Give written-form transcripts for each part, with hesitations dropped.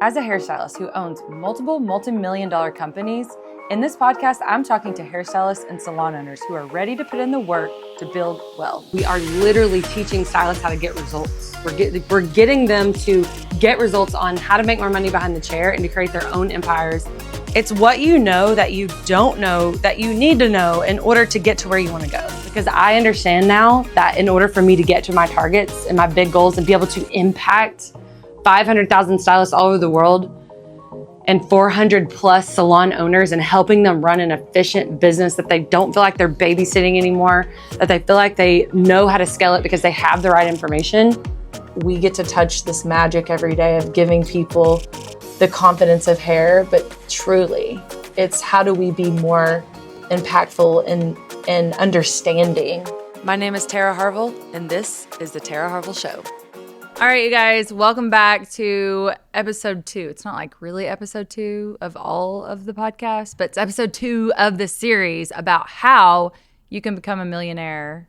As a hairstylist who owns multiple multi-million-dollar companies, in this podcast, I'm talking to hairstylists and salon owners who are ready to put in the work to build wealth. We are literally teaching stylists how to get results. We're getting them to get results on how to make more money behind the chair and to create their own empires. It's what you know that you don't know that you need to know in order to get to where you want to go. Because I understand now that in order for me to get to my targets and my big goals and be able to impact 500,000 stylists all over the world and 400 plus salon owners and helping them run an efficient business that they don't feel like they're babysitting anymore, that they feel like they know how to scale it because they have the right information. We get to touch this magic every day of giving people the confidence of hair, but truly it's how do we be more impactful and understanding. My name is Terra Harvell and this is the Terra Harvell Show. All right, you guys, welcome back to episode 2. It's not like really episode 2 of all of the podcasts, but it's episode 2 of the series about how you can become a millionaire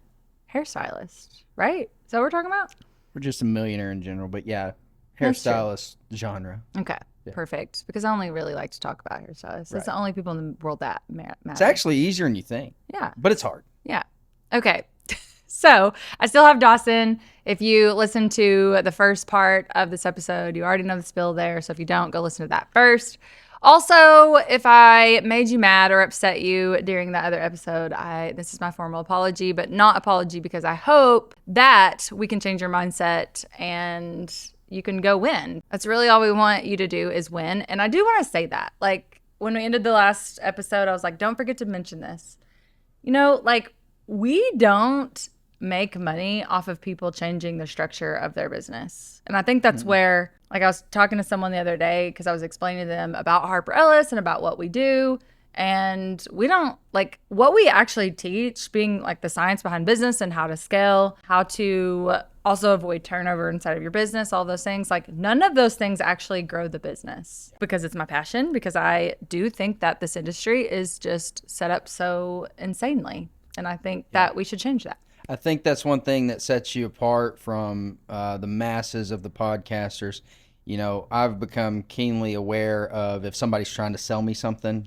hairstylist, right? Is that what we're talking about? We're just a millionaire in general, but yeah, hairstylist genre. Okay, yeah. Perfect. Because I only really like to talk about hairstylists. Right. It's the only people in the world that matter. It's actually easier than you think. Yeah. But it's hard. Yeah. Okay. So I still have Dawson. If you listen to the first part of this episode, you already know the spill there. So if you don't, go listen to that first. Also, if I made you mad or upset you during that other episode, this is my formal apology, but not apology because I hope that we can change your mindset and you can go win. That's really all we want you to do is win. And I do want to say that. Like when we ended the last episode, I was like, don't forget to mention this. You know, like we don't make money off of people changing the structure of their business. And I think that's where, like I was talking to someone the other day because I was explaining to them about Harper Ellis and about what we do. And we don't, like what we actually teach being like the science behind business and how to scale, how to also avoid turnover inside of your business, all those things. Like none of those things actually grow the business because it's my passion, because I do think that this industry is just set up so insanely. And I think that we should change that. I think that's one thing that sets you apart from the masses of the podcasters. You know, I've become keenly aware of if somebody's trying to sell me something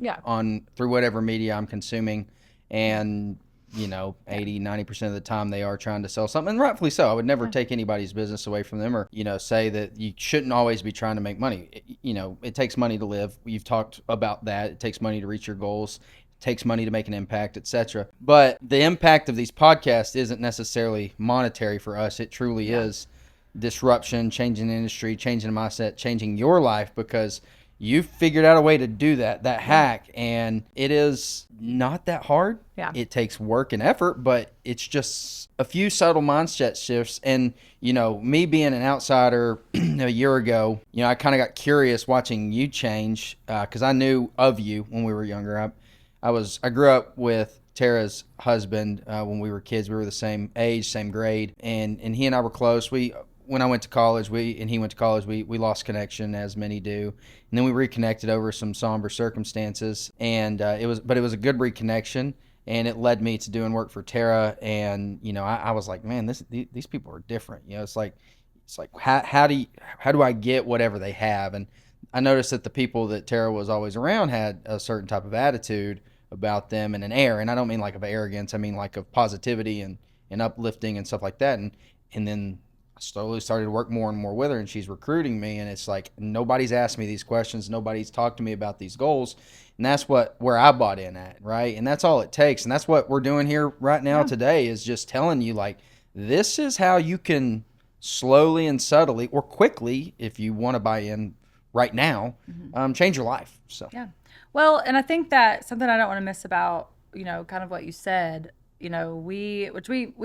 through whatever media I'm consuming. And, you know, 80, 90% of the time they are trying to sell something. And rightfully so. I would never take anybody's business away from them or, you know, say that you shouldn't always be trying to make money. You know, it takes money to live. You've talked about that. It takes money to reach your goals. Takes money to make an impact, etc. But the impact of these podcasts isn't necessarily monetary for us. It truly is disruption, changing the industry, changing the mindset, changing your life because you've figured out a way to do that hack, and it is not that hard. Yeah. It takes work and effort, but it's just a few subtle mindset shifts. And, you know, me being an outsider a year ago, you know, I kind of got curious watching you change because I knew of you when we were younger. I grew up with Tara's husband when we were kids. We were the same age, same grade, and he and I were close. When I went to college, and he went to college, we lost connection, as many do, and then we reconnected over some somber circumstances. And it was a good reconnection, and it led me to doing work for Tara. And you know, I was like, man, these people are different. You know, it's like how do I get whatever they have? And I noticed that the people that Tara was always around had a certain type of attitude about them and an air, and I don't mean like of arrogance, I mean like of positivity and uplifting and stuff like that. And then I slowly started to work more and more with her, and she's recruiting me, and it's like nobody's asked me these questions, nobody's talked to me about these goals, and that's where I bought in at, right? And that's all it takes, and that's what we're doing here right now today is just telling you like this is how you can slowly and subtly or quickly, if you want to buy in right now, change your life. So yeah. Well, and I think that something I don't want to miss about, you know, kind of what you said, you know, we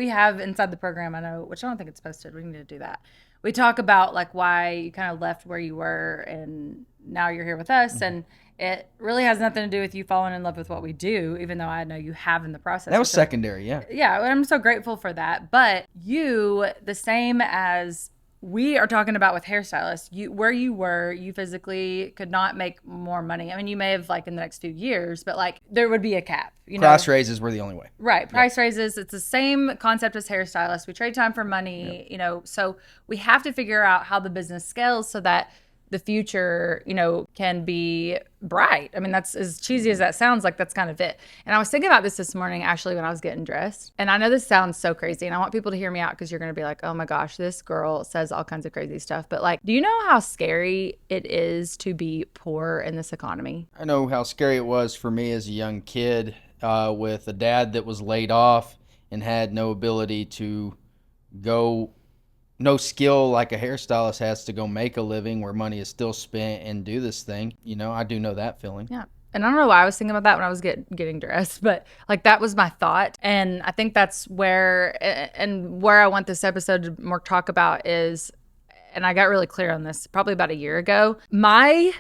have inside the program, I know, which I don't think it's posted. We need to do that. We talk about like why you kind of left where you were and now you're here with us. And it really has nothing to do with you falling in love with what we do, even though I know you have in the process. That was secondary. Yeah. Yeah. I'm so grateful for that. But you, the same as we are talking about with hairstylists, where you were, you physically could not make more money. I mean, you may have like in the next few years, but like there would be a cap. You know? Price raises were the only way. Right. Price raises. It's the same concept as hairstylists. We trade time for money, you know, so we have to figure out how the business scales so that the future, can be bright. I mean, that's as cheesy as that sounds, like that's kind of it. And I was thinking about this morning, actually, when I was getting dressed. And I know this sounds so crazy, and I want people to hear me out because you're going to be like, oh my gosh, this girl says all kinds of crazy stuff. But like, do you know how scary it is to be poor in this economy? I know how scary it was for me as a young kid with a dad that was laid off and had no ability to go, no skill like a hairstylist has to go make a living where money is still spent and do this thing. I do know that feeling. Yeah. And I don't know why I was thinking about that when I was getting dressed, but like that was my thought. And I think that's where I want this episode to more talk about is, and I got really clear on this probably about a year ago,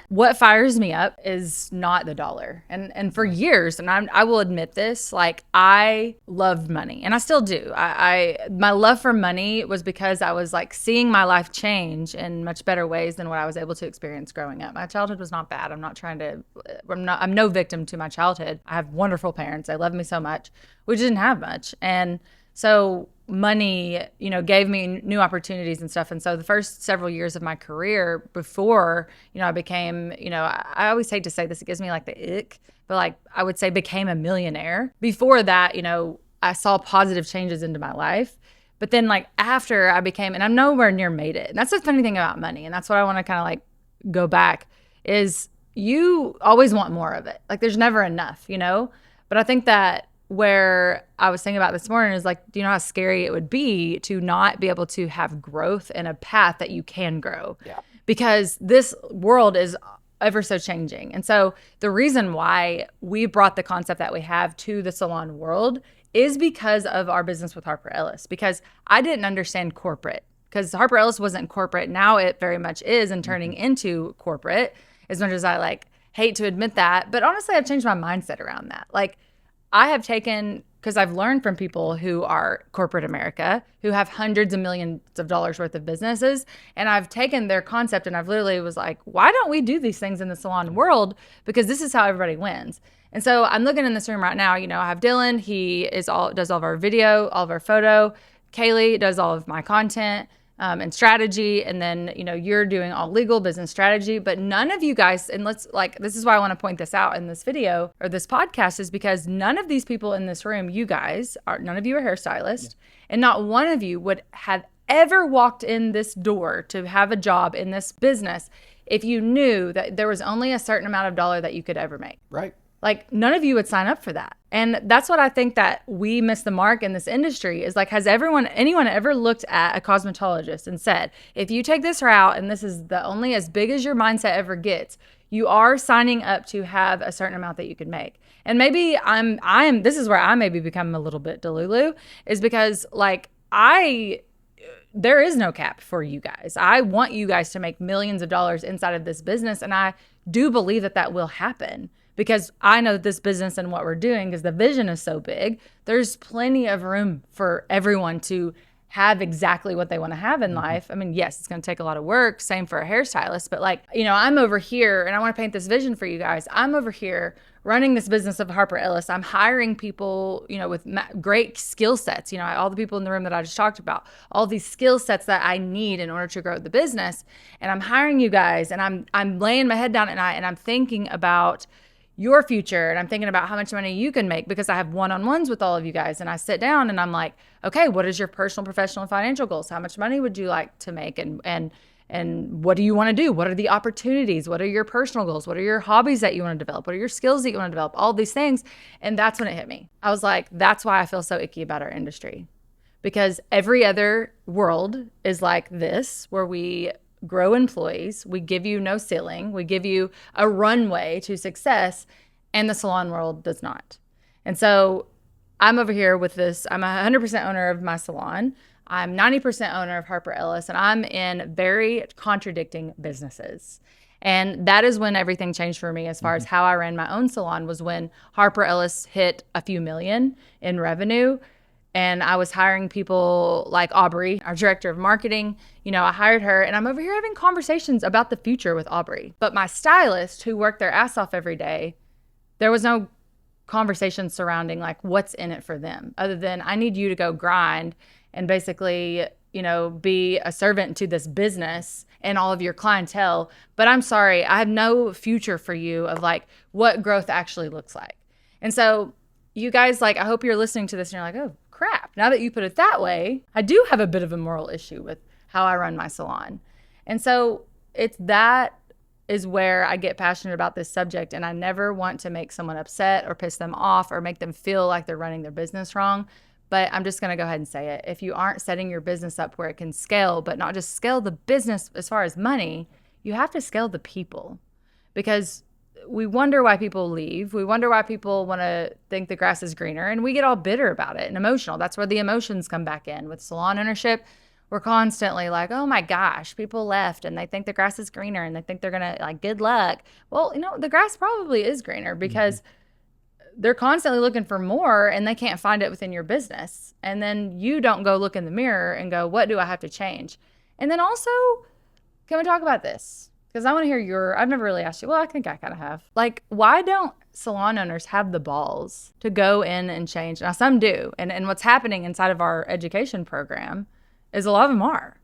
what fires me up is not the dollar. And for years, and I will admit this, like I loved money, and I still do. My love for money was because I was like seeing my life change in much better ways than what I was able to experience growing up. My childhood was not bad. I'm no victim to my childhood. I have wonderful parents. They love me so much. We didn't have much. And so money, gave me new opportunities and stuff. And so the first several years of my career before, I became, I always hate to say this, it gives me like the ick, but like I would say became a millionaire. Before that, I saw positive changes into my life. But then like after I became, and I'm nowhere near made it. And that's the funny thing about money. And that's what I want to kind of like go back is you always want more of it. Like there's never enough, but I think that where I was thinking about this morning is like, do you know how scary it would be to not be able to have growth in a path that you can grow? Yeah. Because this world is ever so changing. And so the reason why we brought the concept that we have to the salon world is because of our business with Harper Ellis, because I didn't understand corporate, because Harper Ellis wasn't corporate. Now it very much is and turning into corporate, as much as I like hate to admit that. But honestly, I've changed my mindset around that. Like, I have taken, because I've learned from people who are corporate America, who have hundreds of millions of dollars worth of businesses, and I've taken their concept and I've literally was like, why don't we do these things in the salon world? Because this is how everybody wins. And so I'm looking in this room right now, I have Dylan, he does all of our video, all of our photo. Kaylee does all of my content. And strategy, and then you're doing all legal business strategy, but none of you guys, and this is why I want to point this out in this video or this podcast, is because none of these people in this room, none of you are hairstylists, and not one of you would have ever walked in this door to have a job in this business if you knew that there was only a certain amount of dollar that you could ever make. Right. Like none of you would sign up for that. And that's what I think that we miss the mark in this industry is like, has anyone ever looked at a cosmetologist and said, if you take this route and this is the only as big as your mindset ever gets, you are signing up to have a certain amount that you can make. And maybe this is where I maybe become a little bit delulu, is because like there is no cap for you guys. I want you guys to make millions of dollars inside of this business. And I do believe that will happen. Because I know this business and what we're doing, because the vision is so big, there's plenty of room for everyone to have exactly what they want to have in life. I mean, yes, it's going to take a lot of work. Same for a hairstylist. But like, I'm over here and I want to paint this vision for you guys. I'm over here running this business of Harper Ellis. I'm hiring people, with great skill sets. All the people in the room that I just talked about, all these skill sets that I need in order to grow the business. And I'm hiring you guys, and I'm laying my head down and I'm thinking about your future, and I'm thinking about how much money you can make, because I have one-on-ones with all of you guys, and I sit down and I'm like, okay, what is your personal, professional, and financial goals? How much money would you like to make? And what do you want to do? What are the opportunities? What are your personal goals? What are your hobbies that you want to develop? What are your skills that you want to develop? All these things. And that's when it hit me. I was like, that's why I feel so icky about our industry, because every other world is like this, where we grow employees, we give you no ceiling, we give you a runway to success, and the salon world does not. And so I'm over here with this, I'm 100% owner of my salon, I'm 90% owner of Harper Ellis, and I'm in very contradicting businesses. And that is when everything changed for me as far as how I ran my own salon, was when Harper Ellis hit a few million in revenue. And I was hiring people like Aubrey, our director of marketing. I hired her, and I'm over here having conversations about the future with Aubrey. But my stylist, who worked their ass off every day, there was no conversation surrounding like what's in it for them, other than I need you to go grind and basically be a servant to this business and all of your clientele, but I'm sorry, I have no future for you of like what growth actually looks like. And so you guys, like, I hope you're listening to this and you're like, oh crap, now that you put it that way, I do have a bit of a moral issue with how I run my salon. And so that is where I get passionate about this subject, and I never want to make someone upset or piss them off or make them feel like they're running their business wrong. But I'm just going to go ahead and say it. If you aren't setting your business up where it can scale, but not just scale the business as far as money, you have to scale the people. Because we wonder why people leave. We wonder why people want to think the grass is greener, and we get all bitter about it and emotional. That's where the emotions come back in. With salon ownership, we're constantly like, oh my gosh, people left and they think the grass is greener and they think they're going to, like, good luck. Well, the grass probably is greener because they're constantly looking for more and they can't find it within your business. And then you don't go look in the mirror and go, what do I have to change? And then also, can we talk about this? Because I want to hear I've never really asked you. Well, I think I kind of have. Like, why don't salon owners have the balls to go in and change? Now, some do. And what's happening inside of our education program is a lot of them are.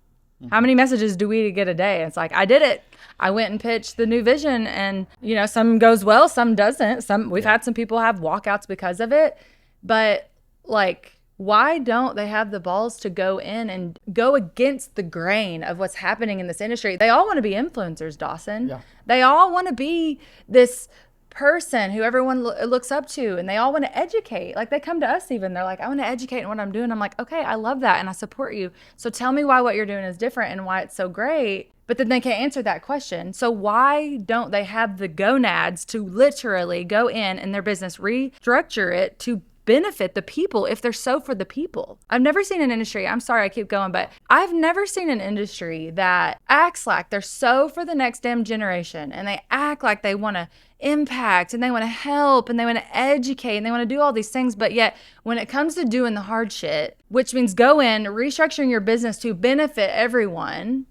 How many messages do we get a day? It's like, I did it. I went and pitched the new vision, and some goes well, some doesn't. We've had some people have walkouts because of it. But like, why don't they have the balls to go in and go against the grain of what's happening in this industry? They all want to be influencers, Dawson. Yeah. They all want to be this person who everyone looks up to, and they all want to educate. Like, they come to us even, they're like, I want to educate in what I'm doing. I'm like, okay, I love that and I support you, so tell me why what you're doing is different and why it's so great. But then they can't answer that question. So why don't they have the gonads to literally go in their business, restructure it to benefit the people if they're so for the people? I've never seen an industry, I'm sorry I keep going, but I've never seen an industry that acts like they're so for the next damn generation, and they act like they want to impact and they want to help and they want to educate and they want to do all these things, but yet when it comes to doing the hard shit, which means go in, restructuring your business to benefit everyone,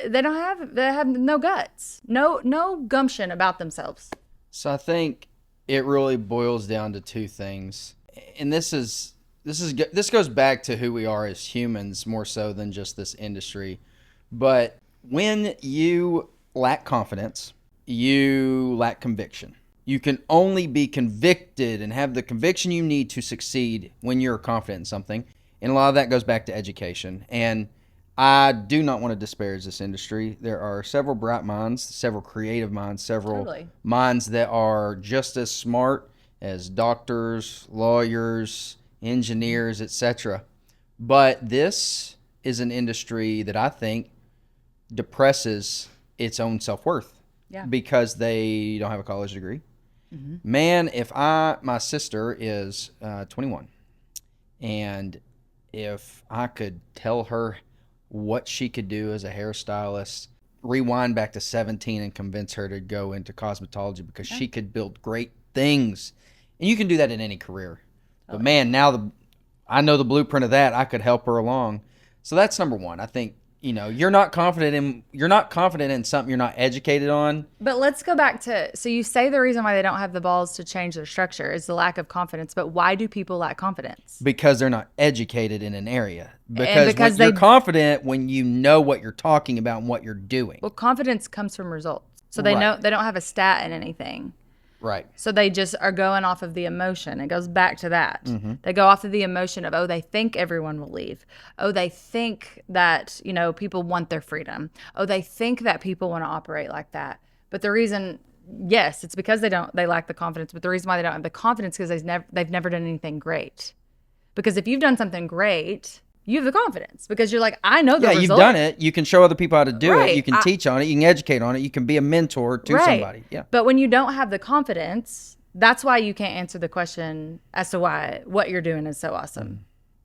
they have no guts, no gumption about themselves. So I think it really boils down to two things. And this goes back to who we are as humans more so than just this industry. But when you lack confidence, you lack conviction. You can only be convicted and have the conviction you need to succeed when you're confident in something. And a lot of that goes back to education. And I do not want to disparage this industry. There are several bright minds, several creative minds, several minds that are just as smart as doctors, lawyers, engineers, etc. But this is an industry that I think depresses its own self-worth because they don't have a college degree. Mm-hmm. Man, my sister is 21, and if I could tell her what she could do as a hairstylist, rewind back to 17 and convince her to go into cosmetology because she could build great things. And you can do that in any career. But man, now I know the blueprint of that. I could help her along. So that's number one. I think, you're not confident in something you're not educated on. But let's go back to, so you say the reason why they don't have the balls to change their structure is the lack of confidence. But why do people lack confidence? Because they're not educated in an area. Because you're confident when you know what you're talking about and what you're doing. Well, confidence comes from results. So they know they don't have a stat in anything. Right. So they just are going off of the emotion. It goes back to that. Mm-hmm. They go off of the emotion of, they think everyone will leave. They think that, people want their freedom. They think that people want to operate like that. But the reason, yes, it's because they lack the confidence. But the reason why they don't have the confidence is because they've never done anything great. Because if you've done something great, you have the confidence because you're like, I know the result. Yeah, you've done it. You can show other people how to do it. You can teach on it. You can educate on it. You can be a mentor to somebody. Yeah. But when you don't have the confidence, that's why you can't answer the question as to why what you're doing is so awesome. Mm.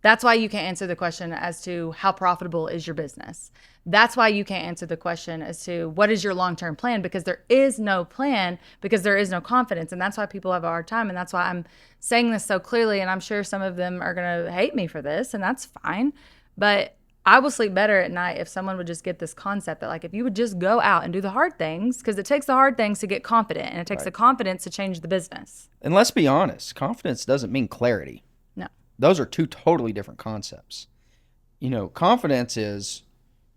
That's why you can't answer the question as to how profitable is your business. That's why you can't answer the question as to what is your long-term plan, because there is no plan, because there is no confidence. And that's why people have a hard time. And that's why I'm saying this so clearly. And I'm sure some of them are going to hate me for this, and that's fine. But I will sleep better at night if someone would just get this concept that, like, if you would just go out and do the hard things, because it takes the hard things to get confident, and it takes the confidence to change the business. And let's be honest, confidence doesn't mean clarity. No. Those are two totally different concepts. confidence is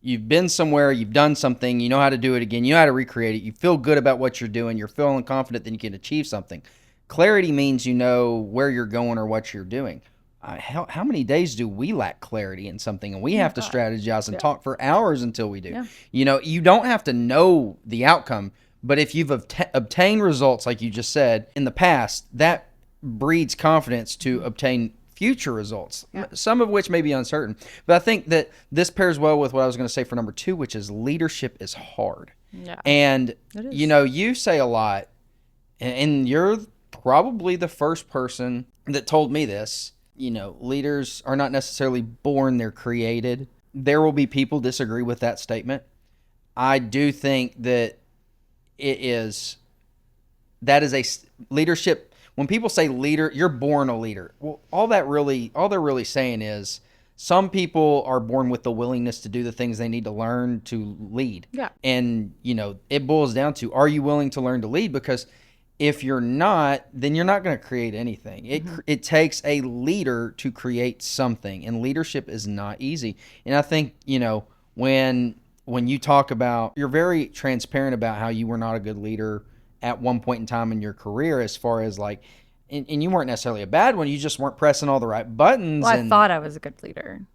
you've been somewhere, you've done something, you know how to do it again, you know how to recreate it, you feel good about what you're doing, you're feeling confident that you can achieve something. Clarity means you know where you're going or what you're doing. How many days do we lack clarity in something and we have to strategize and talk for hours until we do? Yeah. You don't have to know the outcome, but if you've obtained results, like you just said, in the past, that breeds confidence to obtain future results, some of which may be uncertain. But I think that this pairs well with what I was going to say for number 2, which is leadership is hard. Yeah. And, you say a lot, and you're probably the first person that told me this. Leaders are not necessarily born, they're created. There will be people disagree with that statement. I do think that that is a leadership. When people say leader, you're born a leader. Well, all they're really saying is some people are born with the willingness to do the things they need to learn to lead. Yeah. And, it boils down to, are you willing to learn to lead? Because if you're not, then you're not going to create anything. It takes a leader to create something, and leadership is not easy. And I think, when you talk about, you're very transparent about how you were not a good leader at one point in time in your career, as far as like, and you weren't necessarily a bad one, you just weren't pressing all the right buttons. Well, I thought I was a good leader,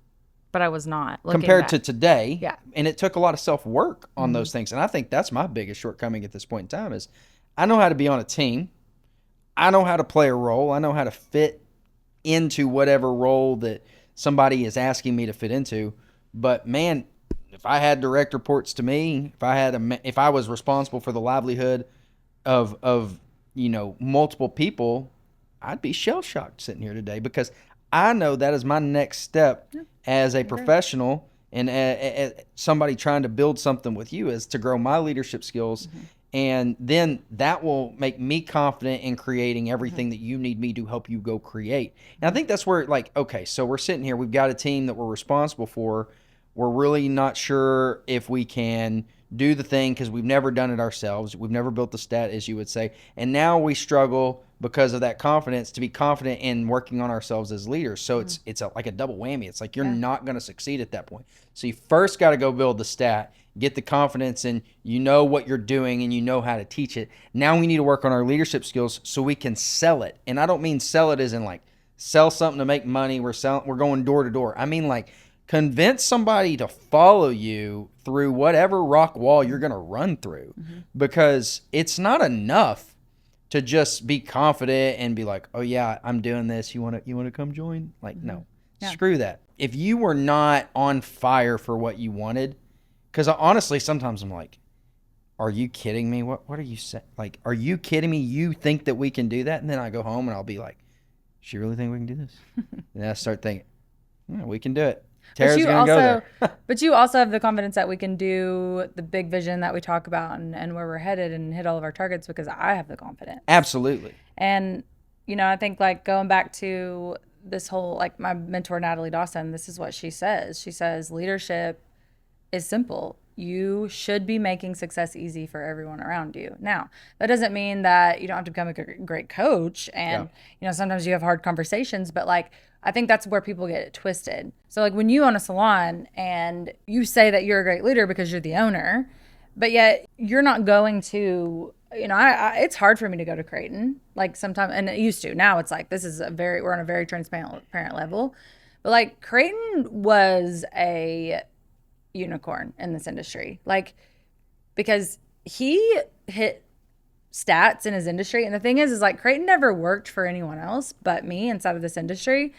but I was not. Compared to today. Yeah. And it took a lot of self-work on those things. And I think that's my biggest shortcoming at this point in time is I know how to be on a team. I know how to play a role. I know how to fit into whatever role that somebody is asking me to fit into. But man, if I had direct reports to me, if I was responsible for the livelihood of multiple people, I'd be shell-shocked sitting here today, because I know that is my next step as a professional and somebody trying to build something with you, is to grow my leadership skills. And then that will make me confident in creating everything that you need me to help you go create. And I think that's where, okay, so we're sitting here, we've got a team that we're responsible for. We're really not sure if we can do the thing because we've never done it ourselves. We've never built the stat, as you would say. And now we struggle because of that confidence to be confident in working on ourselves as leaders. So it's like a double whammy. It's like you're not going to succeed at that point. So you first got to go build the stat, get the confidence, and you know what you're doing and you know how to teach it. Now we need to work on our leadership skills so we can sell it. And I don't mean sell it as in like sell something to make money. We're going door to door. I mean like convince somebody to follow you through whatever rock wall you're going to run through, because it's not enough to just be confident and be like, oh yeah, I'm doing this. You want to come join? Like, no, screw that. If you were not on fire for what you wanted, because honestly, sometimes I'm like, are you kidding me? What are you saying? Like, are you kidding me? You think that we can do that? And then I go home and I'll be like, does she really think we can do this? And I start thinking, yeah, we can do it. Tara's going to go there. But you also have the confidence that we can do the big vision that we talk about and where we're headed and hit all of our targets, because I have the confidence. Absolutely. And, I think like going back to this whole, like my mentor, Natalie Dawson, this is what she says. She says, leadership is simple. You should be making success easy for everyone around you. Now, that doesn't mean that you don't have to become a great coach. And, sometimes you have hard conversations, but like, I think that's where people get it twisted. So like when you own a salon and you say that you're a great leader because you're the owner, but yet you're not going to, it's hard for me to go to Creighton. Like sometimes, and it used to, now it's like, we're on a very transparent level. But like Creighton was a unicorn in this industry. Like, because he hit stats in his industry. And the thing is like Creighton never worked for anyone else but me inside of this industry.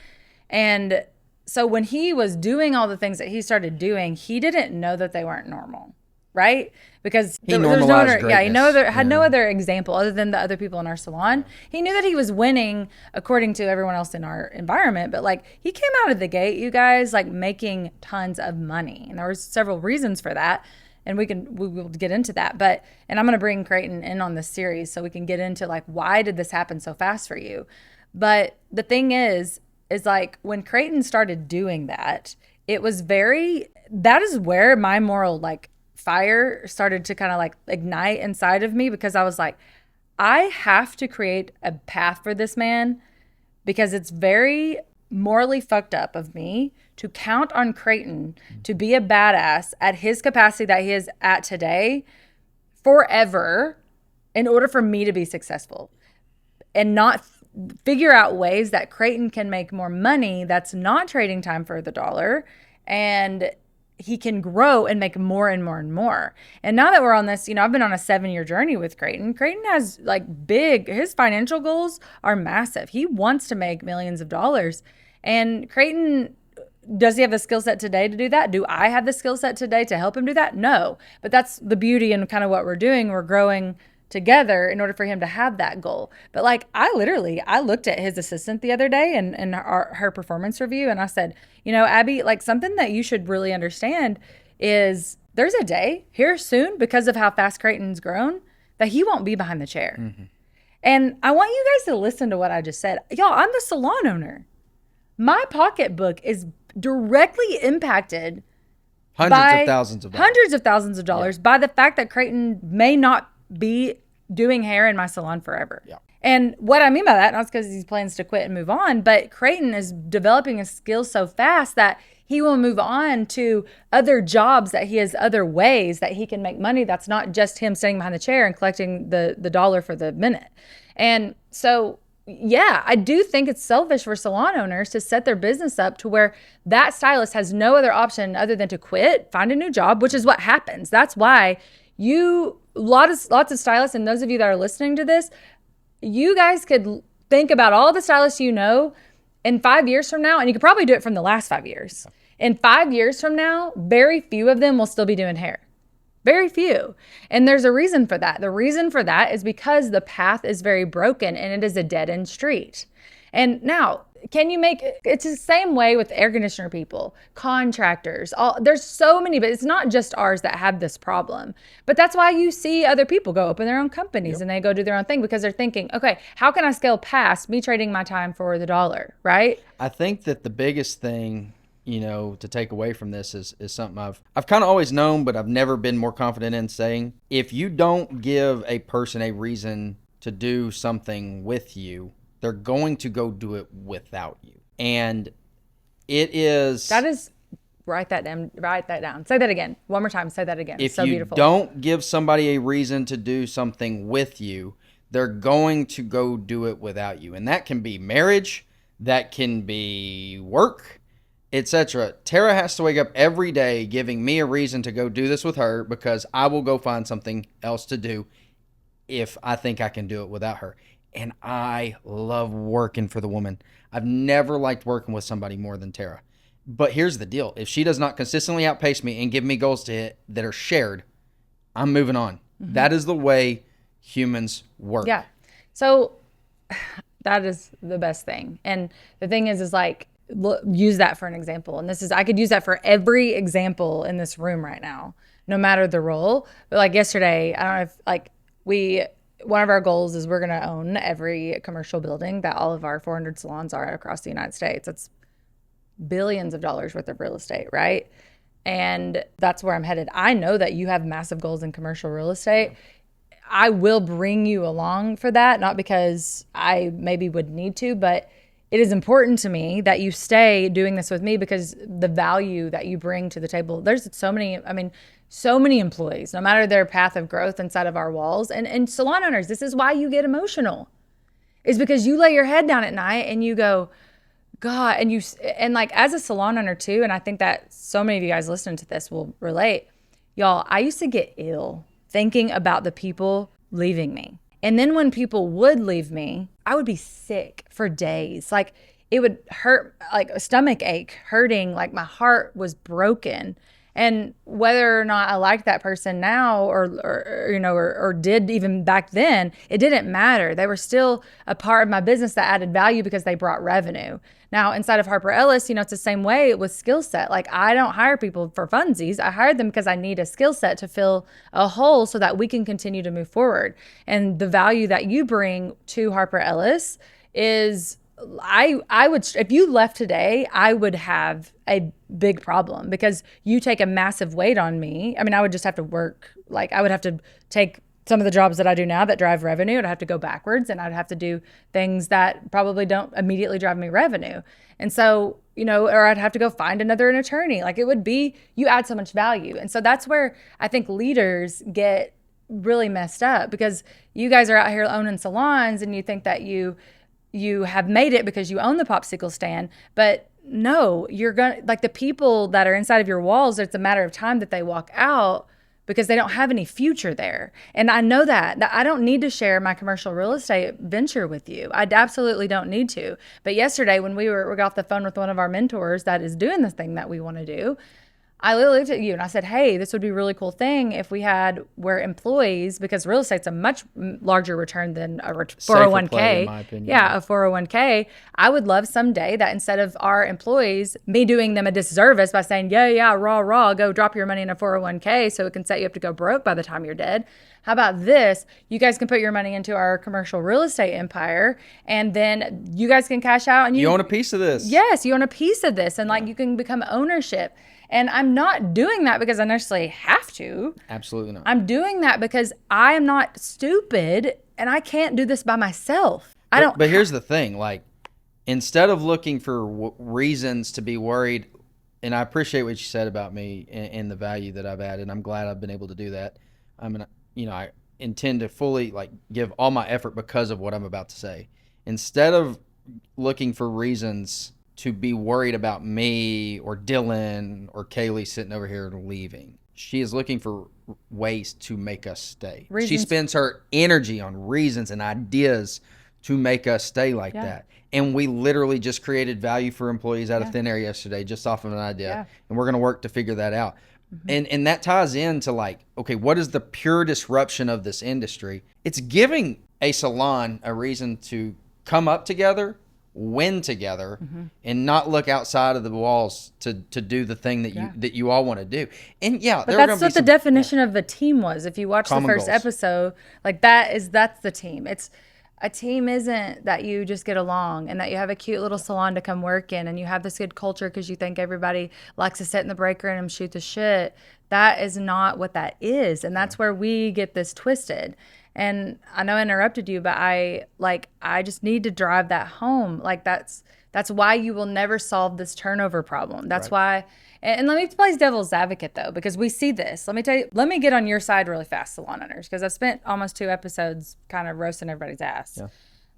And so when he was doing all the things that he started doing, he didn't know that they weren't normal, right? Because there's no other, had no other example other than the other people in our salon. He knew that he was winning according to everyone else in our environment, but like he came out of the gate, you guys, like making tons of money. And there were several reasons for that. And we will get into that. And I'm going to bring Creighton in on this series so we can get into like, why did this happen so fast for you? But the thing is like when Creighton started doing that, that is where my moral like fire started to kind of like ignite inside of me, because I was like, I have to create a path for this man, because it's very morally fucked up of me to count on Creighton to be a badass at his capacity that he is at today forever in order for me to be successful, and not figure out ways that Creighton can make more money that's not trading time for the dollar, and he can grow and make more and more and more. And now that we're on this, I've been on a 7-year journey with Creighton. Creighton has his financial goals are massive. He wants to make millions of dollars. And Creighton, does he have the skill set today to do that? Do I have the skill set today to help him do that? No. But that's the beauty and kind of what we're doing. We're growing together in order for him to have that goal. But I looked at his assistant the other day and her performance review, and I said, Abby, something that you should really understand is there's a day here soon, because of how fast Creighton's grown, that he won't be behind the chair. Mm-hmm. And I want you guys to listen to what I just said. Y'all, I'm the salon owner. My pocketbook is directly impacted hundreds of thousands of dollars by the fact that Creighton may not be doing hair in my salon forever. Yeah. And what I mean by that, not because he plans to quit and move on, but Creighton is developing a skill so fast that he will move on to other jobs, that he has other ways that he can make money that's not just him sitting behind the chair and collecting the dollar for the minute. And so, yeah, I do think it's selfish for salon owners to set their business up to where that stylist has no other option other than to quit, find a new job, which is what happens. That's why lots of stylists, and those of you that are listening to this, you guys could think about all the stylists in 5 years from now, and you could probably do it from the last 5 years. In 5 years from now, very few of them will still be doing hair. Very few. And there's a reason for that. The reason for that is because the path is very broken and it is a dead-end street. And now, it's the same way with air conditioner people, contractors, there's so many, but it's not just ours that have this problem. But that's why you see other people go open their own companies and they go do their own thing, because they're thinking, okay, how can I scale past me trading my time for the dollar, right? I think that the biggest thing, to take away from this is something I've kind of always known, but I've never been more confident in saying. If you don't give a person a reason to do something with you, they're going to go do it without you. And write that down. Say that again. One more time. Say that again. If you don't give somebody a reason to do something with you, they're going to go do it without you. And that can be marriage, that can be work, etc. Terra has to wake up every day giving me a reason to go do this with her, because I will go find something else to do if I think I can do it without her. And I love working for the woman. I've never liked working with somebody more than Terra. But here's the deal. If she does not consistently outpace me and give me goals to hit that are shared, I'm moving on. Mm-hmm. That is the way humans work. Yeah. So that is the best thing. And the thing is use that for an example. And I could use that for every example in this room right now, no matter the role. But yesterday, I don't know if one of our goals is we're going to own every commercial building that all of our 400 salons are across the United States. That's billions of dollars worth of real estate, right? And that's where I'm headed. I know that you have massive goals in commercial real estate. I will bring you along for that, not because I maybe would need to, but it is important to me that you stay doing this with me, because the value that you bring to the table, there's so many employees, no matter their path of growth inside of our walls. And salon owners, this is why you get emotional, is because you lay your head down at night and you go, God, and as a salon owner too, and I think that so many of you guys listening to this will relate. Y'all, I used to get ill thinking about the people leaving me. And then when people would leave me, I would be sick for days. It would hurt, a stomach ache, hurting, my heart was broken. And whether or not I liked that person now or did even back then, it didn't matter. They were still a part of my business that added value because they brought revenue. Now, inside of Harper Ellis, it's the same way with skill set. I don't hire people for funsies. I hire them because I need a skill set to fill a hole so that we can continue to move forward. And the value that you bring to Harper Ellis is, I would, if you left today, I would have a big problem, because you take a massive weight on me. I mean, I would just have to work. I would have to take some of the jobs that I do now that drive revenue, I'd have to go backwards, and I'd have to do things that probably don't immediately drive me revenue. And so, or I'd have to go find an attorney. Like, it would be, you add so much value. And so that's where I think leaders get really messed up, because you guys are out here owning salons and you think that you have made it because you own the popsicle stand. But no, you're going to, like, the people that are inside of your walls, it's a matter of time that they walk out because they don't have any future there. And I know that I don't need to share my commercial real estate venture with you. I absolutely don't need to. But yesterday when we got off the phone with one of our mentors that is doing the thing that we want to do, I literally looked at you and I said, hey, this would be a really cool thing if we had where employees, because real estate's a much larger return than a 401k. Play, in my opinion. Yeah, a 401k. I would love someday that instead of our employees, me doing them a disservice by saying, yeah, raw, go drop your money in a 401k so it can set you up to go broke by the time you're dead. How about this? You guys can put your money into our commercial real estate empire, and then you guys can cash out. And you own a piece of this. Yes, you own a piece of this, and like you can become ownership. And I'm not doing that because I necessarily have to. Absolutely not. I'm doing that because I am not stupid and I can't do this by myself. But here's the thing. Like, instead of looking for reasons to be worried, and I appreciate what you said about me and the value that I've added. I'm glad I've been able to do that. I intend to fully give all my effort because of what I'm about to say. Instead of looking for reasons to be worried about me or Dylan or Kaylee sitting over here and leaving, she is looking for ways to make us stay. Reasons. She spends her energy on reasons and ideas to make us stay like that. And we literally just created value for employees out of thin air yesterday just off of an idea. Yeah. And we're going to work to figure that out. Mm-hmm. And that ties into okay, what is the pure disruption of this industry? It's giving a salon a reason to come up together, win together, and not look outside of the walls to do the thing that you all want to do. And but that's what the definition of a team was. If you watch the first episode, that's the team. It's a team isn't that you just get along and that you have a cute little salon to come work in and you have this good culture because you think everybody likes to sit in the break room and shoot the shit. That is not what that is. And that's where we get this twisted. And I know I interrupted you, but I just need to drive that home. That's why you will never solve this turnover problem. That's why. And let me play devil's advocate though, because we see this. Let me get on your side really fast, salon owners, because I've spent almost 2 episodes kind of roasting everybody's ass. Yeah.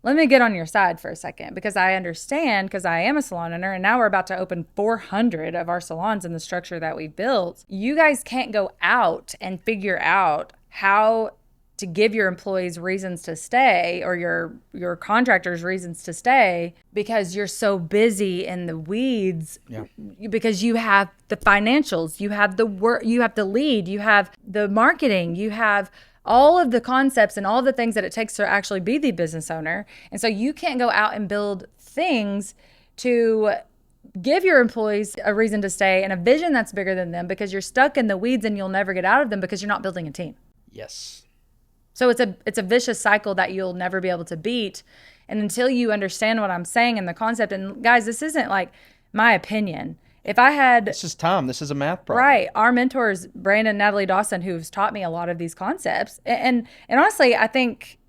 Let me get on your side for a second, because I understand, because I am a salon owner and now we're about to open 400 of our salons in the structure that we built. You guys can't go out and figure out how to give your employees reasons to stay, or your contractors reasons to stay, because you're so busy in the weeds. Yeah. Because you have the financials, you have the work, you have the lead, you have the marketing, you have all of the concepts and all the things that it takes to actually be the business owner. And so you can't go out and build things to give your employees a reason to stay and a vision that's bigger than them, because you're stuck in the weeds and you'll never get out of them because you're not building a team. Yes. So it's a vicious cycle that you'll never be able to beat. And until you understand what I'm saying and the concept, and guys, this isn't my opinion. If I had... This is Tom. This is a math problem. Right. Our mentors, Brandon and Natalie Dawson, who've taught me a lot of these concepts. And honestly, I think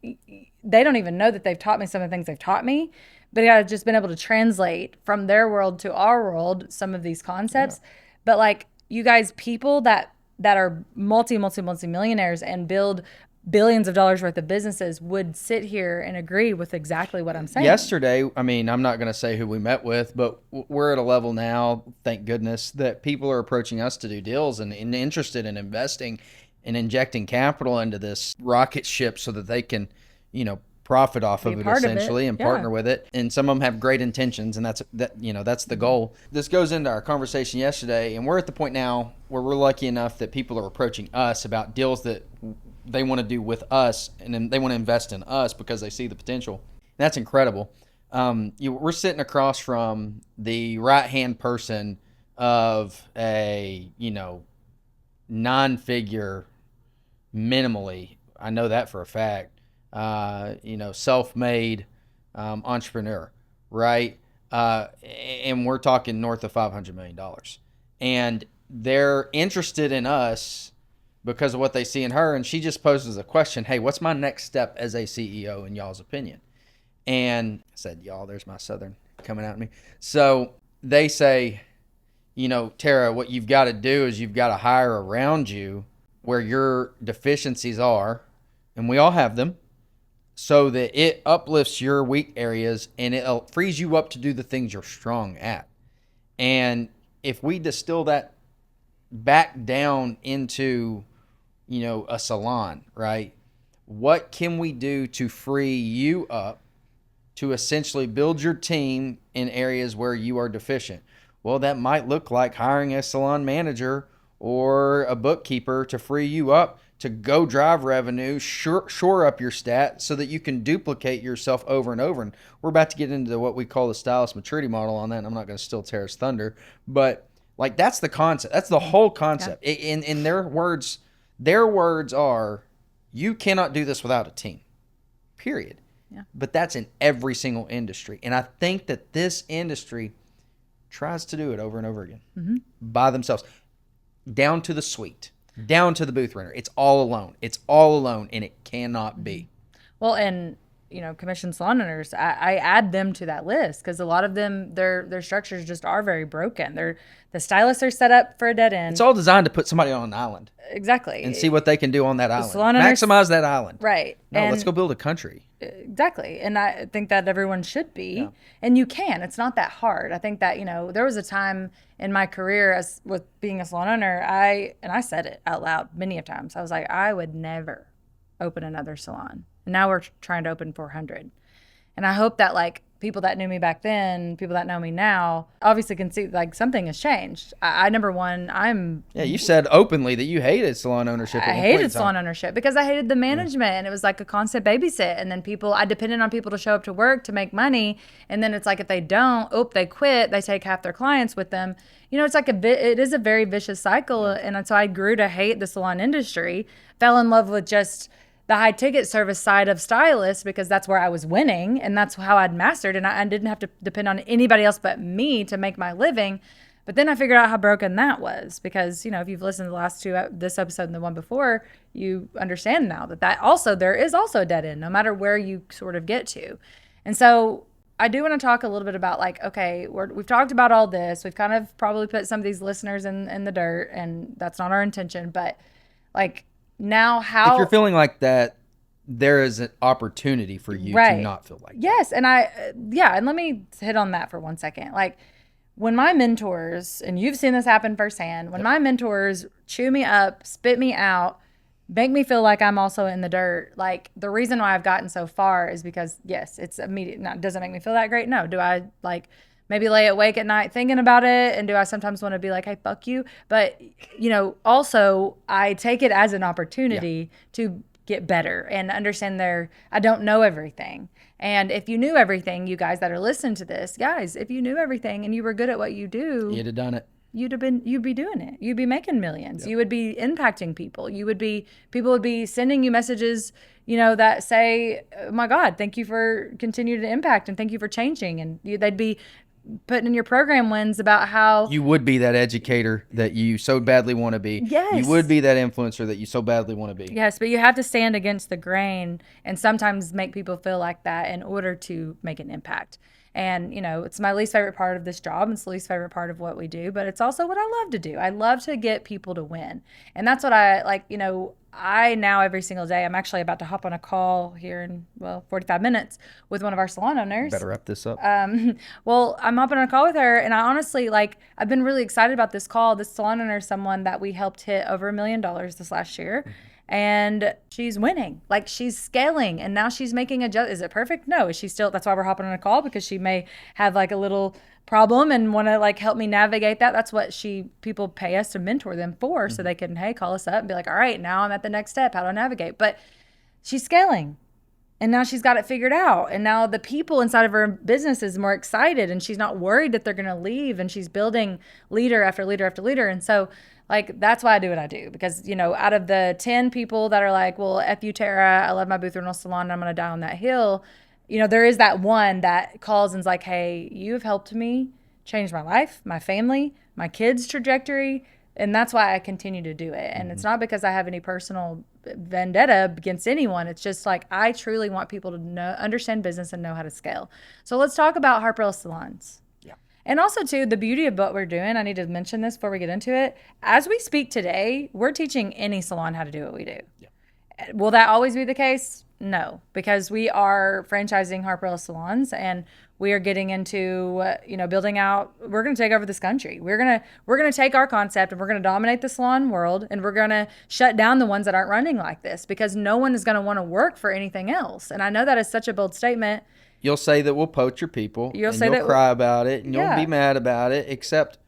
they don't even know that they've taught me some of the things they've taught me, but I've just been able to translate from their world to our world some of these concepts. Yeah. But you guys, people that are multi-millionaires and build billions of dollars worth of businesses would sit here and agree with exactly what I'm saying. Yesterday, I'm not going to say who we met with, but we're at a level now, thank goodness, that people are approaching us to do deals and interested in investing and injecting capital into this rocket ship so that they can, profit off of it essentially and partner with it. And some of them have great intentions, and that's the goal. This goes into our conversation yesterday, and we're at the point now where we're lucky enough that people are approaching us about deals that they want to do with us, and then they want to invest in us because they see the potential. That's incredible. We're sitting across from the right-hand person of a, non-figure, minimally, I know that for a fact, self-made entrepreneur, right? And we're talking north of $500 million. And they're interested in us because of what they see in her. And she just poses a question, hey, what's my next step as a CEO in y'all's opinion? And I said, y'all, there's my Southern coming at me. So they say, you know, Terra, what you've got to do is you've got to hire around you where your deficiencies are, and we all have them, so that it uplifts your weak areas and it frees you up to do the things you're strong at. And if we distill that back down into, you know, a salon, right? What can we do to free you up to essentially build your team in areas where you are deficient? Well, that might look like hiring a salon manager or a bookkeeper to free you up to go drive revenue, shore up your stats so that you can duplicate yourself over and over. And we're about to get into what we call the stylist maturity model on that, and I'm not going to steal Terra's thunder, but like that's the concept. That's the whole concept. Yeah. In their words are, you cannot do this without a team, period. Yeah. But that's in every single industry. And I think that this industry tries to do it over and over again by themselves, down to the suite, down to the booth renter. It's all alone. It's all alone, and it cannot be. Well, and you know, commissioned salon owners, I add them to that list because a lot of them, their structures just are very broken. The stylists are set up for a dead end. It's all designed to put somebody on an island. Exactly. And see what they can do on that island. Maximize that island. Right. No, let's go build a country. Exactly. And I think that everyone should be. Yeah. And you can. It's not that hard. I think that, you know, there was a time in my career with being a salon owner, I said it out loud many of times. I was like, I would never open another salon. And now we're trying to open 400. And I hope that, like, people that knew me back then, people that know me now, obviously can see, like, something has changed. number one, Yeah, you said openly that you hated salon ownership. I hated salon ownership because I hated the management, and it was like a constant babysit. And then I depended on people to show up to work to make money. And then it's like, if they don't, they quit, they take half their clients with them. You know, it's like it is a very vicious cycle. And so I grew to hate the salon industry, fell in love with just the high ticket service side of stylists because that's where I was winning and that's how I'd mastered, and I didn't have to depend on anybody else but me to make my living. But then I figured out how broken that was because, you know, if you've listened to the last two, this episode and the one before, you understand now that also, there is also a dead end no matter where you sort of get to. And so I do want to talk a little bit about, like, okay, we've talked about all this. We've kind of probably put some of these listeners in the dirt, and that's not our intention, but like, now, if you're feeling like that, there is an opportunity for you to not feel like that. Yes, and and let me hit on that for 1 second. Like, when my mentors, and you've seen this happen firsthand, when my mentors chew me up, spit me out, make me feel like I'm also in the dirt, like, the reason why I've gotten so far is because, yes, it's immediate. Now, does it make me feel that great? No. Do I, like, maybe lay awake at night thinking about it? And do I sometimes want to be like, hey, fuck you? But, you know, also I take it as an opportunity to get better and understand I don't know everything. And if you knew everything, you guys that are listening to this, guys, if you knew everything and you were good at what you do, you'd have done it. You'd be doing it. You'd be making millions. Yep. You would be impacting people. People would be sending you messages, you know, that say, oh my God, thank you for continuing to impact and thank you for changing. And they'd be putting in your program wins about how you would be that educator that you so badly want to be. Yes. You would be that influencer that you so badly want to be. Yes, but you have to stand against the grain and sometimes make people feel like that in order to make an impact. And, you know, it's my least favorite part of this job. It's the least favorite part of what we do, but it's also what I love to do. I love to get people to win. And that's what I like, you know, I now every single day, I'm actually about to hop on a call here in, 45 minutes with one of our salon owners. Better wrap this up. Well, I'm hopping on a call with her, and I honestly, like, I've been really excited about this call. This salon owner is someone that we helped hit over $1 million this last year. And she's winning, like, she's scaling, and now she's making is it perfect? No. Is she still, that's why we're hopping on a call, because she may have like a little problem and want to like help me navigate that. That's what people pay us to mentor them for, so they can, hey, call us up and be like, all right, now I'm at the next step. How do I navigate? But she's scaling, and now she's got it figured out. And now the people inside of her business is more excited, and she's not worried that they're going to leave, and she's building leader after leader after leader. And so, like, that's why I do what I do, because, you know, out of the 10 people that are like, well, F you, Terra, I love my booth rental salon, and I'm going to die on that hill, you know, there is that one that calls and's like, hey, you've helped me change my life, my family, my kids' trajectory. And that's why I continue to do it. And it's not because I have any personal vendetta against anyone. It's just like, I truly want people to understand business and know how to scale. So let's talk about Harper Ellis salons. Yeah. And also too, the beauty of what we're doing, I need to mention this before we get into it. As we speak today, we're teaching any salon how to do what we do. Yeah. Will that always be the case? No, because we are franchising Harper Ellis salons, and we are getting into, building out. We're going to take over this country. We're going to take our concept and we're going to dominate the salon world, and we're going to shut down the ones that aren't running like this, because no one is going to want to work for anything else. And I know that is such a bold statement. You'll say that we'll poach your people. You'll cry about it, and you'll be mad about it, except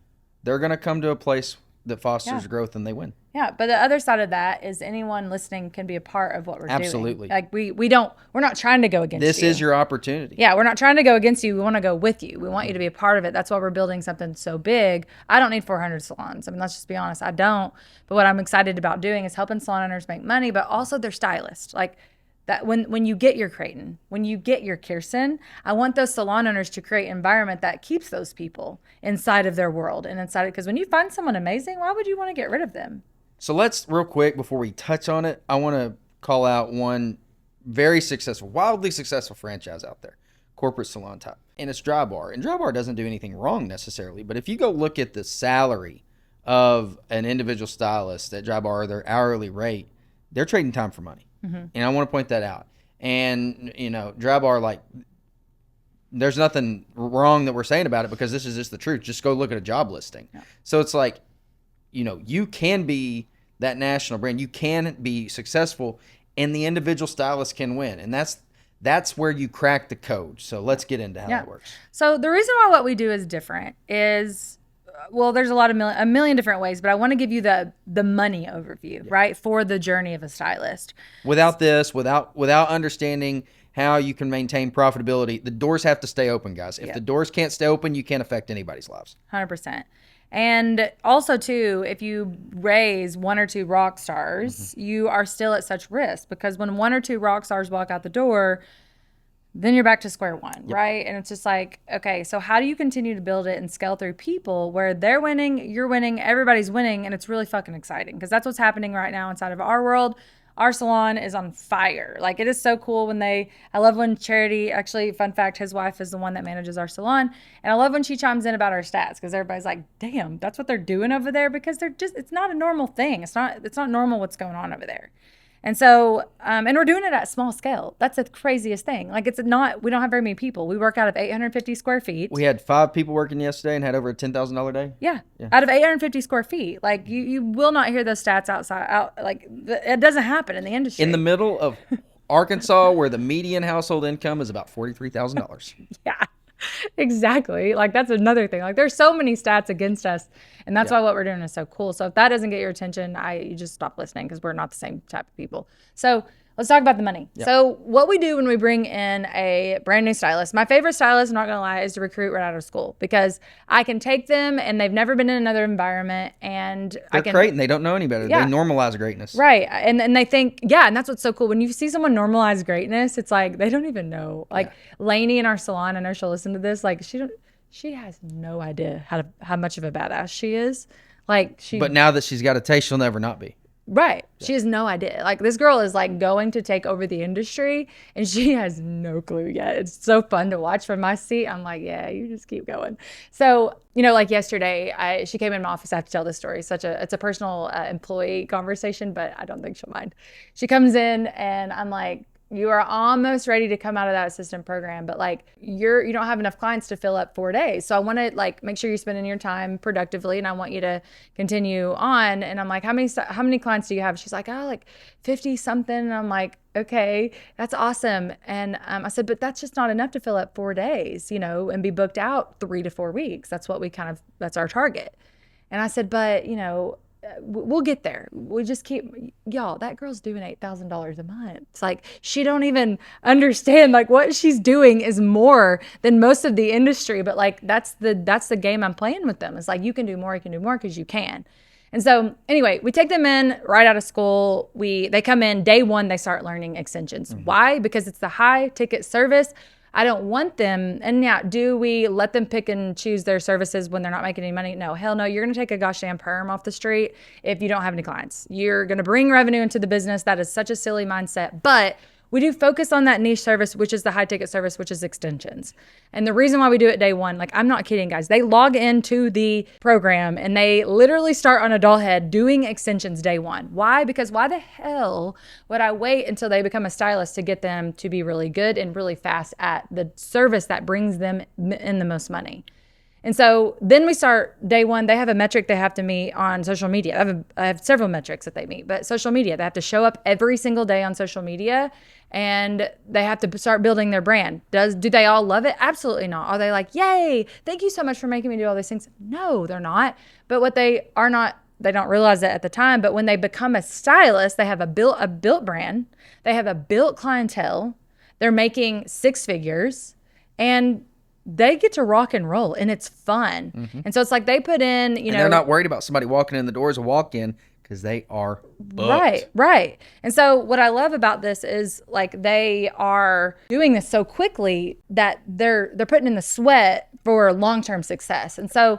they're going to come to a place that fosters growth and they win. Yeah, but the other side of that is anyone listening can be a part of what we're doing. Absolutely. Like we're not trying to go against you. This is your opportunity. Yeah, we're not trying to go against you. We want to go with you. We want you to be a part of it. That's why we're building something so big. I don't need 400 salons. I mean, let's just be honest. I don't. But what I'm excited about doing is helping salon owners make money, but also their stylists. Like that when you get your Creighton, when you get your Kirsten, I want those salon owners to create an environment that keeps those people inside of their world and inside it. Because when you find someone amazing, why would you want to get rid of them? So let's, real quick, before we touch on it, I want to call out one very successful, wildly successful franchise out there, corporate salon type. And it's Dry Bar. And Dry Bar doesn't do anything wrong necessarily, but if you go look at the salary of an individual stylist at Dry Bar, or their hourly rate, they're trading time for money. Mm-hmm. And I want to point that out. And, Dry Bar, like, there's nothing wrong that we're saying about it, because this is just the truth. Just go look at a job listing. Yeah. So it's like, you can be that national brand. You can be successful, and the individual stylist can win. And that's where you crack the code. So let's get into how that works. So the reason why what we do is different is, there's a million different ways, but I want to give you the money overview, right, for the journey of a stylist. Without understanding how you can maintain profitability, the doors have to stay open, guys. If the doors can't stay open, you can't affect anybody's lives. 100%. And also, too, if you raise one or two rock stars, you are still at such risk, because when one or two rock stars walk out the door, then you're back to square one, right? And it's just like, okay, so how do you continue to build it and scale through people where they're winning, you're winning, everybody's winning, and it's really fucking exciting, because that's what's happening right now inside of our world. Our salon is on fire. Like, it is so cool I love when Charity, actually, fun fact, his wife is the one that manages our salon. And I love when she chimes in about our stats, because everybody's like, damn, that's what they're doing over there, because it's not a normal thing. It's not normal what's going on over there. And so, and we're doing it at small scale. That's the craziest thing. Like, we don't have very many people. We work out of 850 square feet. We had 5 people working yesterday and had over a $10,000 day. Yeah. Out of 850 square feet. Like, you will not hear those stats it doesn't happen in the industry. In the middle of Arkansas, where the median household income is about $43,000. Yeah. Exactly. Like, that's another thing. Like, there's so many stats against us, and that's why what we're doing is so cool. So if that doesn't get your attention, you just stop listening, because we're not the same type of people. So let's talk about the money. Yep. So what we do when we bring in a brand new stylist, my favorite stylist, I'm not going to lie, is to recruit right out of school, because I can take them and they've never been in another environment, and they're great and they don't know any better. Yeah. They normalize greatness. Right. And they think, and that's what's so cool. When you see someone normalize greatness, it's like, they don't even know. Like Lainey in our salon, I know she'll listen to this. Like, she has no idea how much of a badass she is. Like, but now that she's got a taste, she'll never not be. Right. She has no idea. Like, this girl is like going to take over the industry, and she has no clue yet. It's so fun to watch from my seat. I'm like, yeah, you just keep going. So, like yesterday, she came in my office. I have to tell this story. It's a personal employee conversation, but I don't think she'll mind. She comes in and I'm like, you are almost ready to come out of that assistant program, but like you don't have enough clients to fill up 4 days. So I want to like make sure you're spending your time productively, and I want you to continue on. And I'm like, how many clients do you have? She's like, like 50 something. And I'm like, okay, that's awesome. And I said, but that's just not enough to fill up 4 days, and be booked out 3 to 4 weeks. That's what that's our target. And I said, but we'll get there. We just keep, that girl's doing $8,000 a month. It's like, she don't even understand, like, what she's doing is more than most of the industry. But like, that's the game I'm playing with them. It's like, you can do more because you can. And so anyway, we take them in right out of school. They come in day one, they start learning extensions. Mm-hmm. Why? Because it's the high ticket service. I don't want them. And yeah, do we let them pick and choose their services when they're not making any money? No, hell no. You're going to take a gosh damn perm off the street if you don't have any clients. You're going to bring revenue into the business. That is such a silly mindset. But we do focus on that niche service, which is the high ticket service, which is extensions. And the reason why we do it day one, like I'm not kidding, guys. They log into the program and they literally start on a doll head doing extensions day one. Why? Because why the hell would I wait until they become a stylist to get them to be really good and really fast at the service that brings them in the most money? And so then we start day one. They have a metric they have to meet on social media. I have several metrics that they meet, but social media, they have to show up every single day on social media and they have to start building their brand. Do they all love it? Absolutely not. Are they like, yay, thank you so much for making me do all these things? No, they're not. But what they are not, they don't realize that at the time, but when they become a stylist, they have a built brand. They have a built clientele. They're making six figures and they get to rock and roll and it's fun. Mm-hmm. And so it's like they put in, you know. They're not worried about somebody walking in the door as a walk-in because they are booked. Right. And so what I love about this is like they are doing this so quickly that they're putting in the sweat for long-term success. And so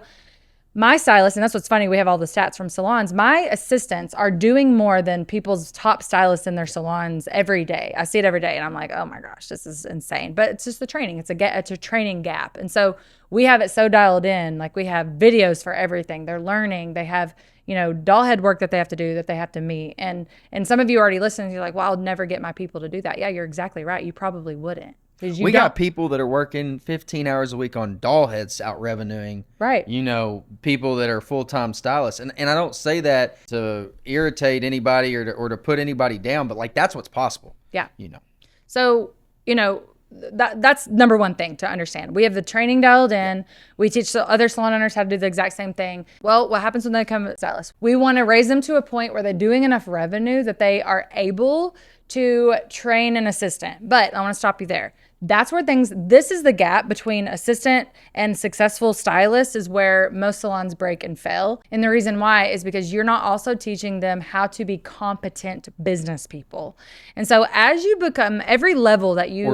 my stylist, and that's what's funny, we have all the stats from salons, my assistants are doing more than people's top stylists in their salons every day. I see it every day and I'm like, oh my gosh, this is insane. But it's just the training. It's a training gap. And so we have it so dialed in, like we have videos for everything. They're learning. They have, you know, doll head work that they have to do, that they have to meet. And some of you already listening, you're like, well, I'll never get my people to do that. Yeah, you're exactly right. You probably wouldn't. We got people that are working 15 hours a week on doll heads out revenuing. Right. You know, people that are full-time stylists. And I don't say that to irritate anybody or to put anybody down, but like that's what's possible. Yeah. You know. So, you know, that's number one thing to understand. We have the training dialed in. We teach the other salon owners how to do the exact same thing. Well, what happens when they become stylists? We want to raise them to a point where they're doing enough revenue that they are able to train an assistant. But I want to stop you there. That's where this is the gap between assistant and successful stylist is where most salons break and fail. And the reason why is because you're not also teaching them how to be competent business people. And so as you become every level that you...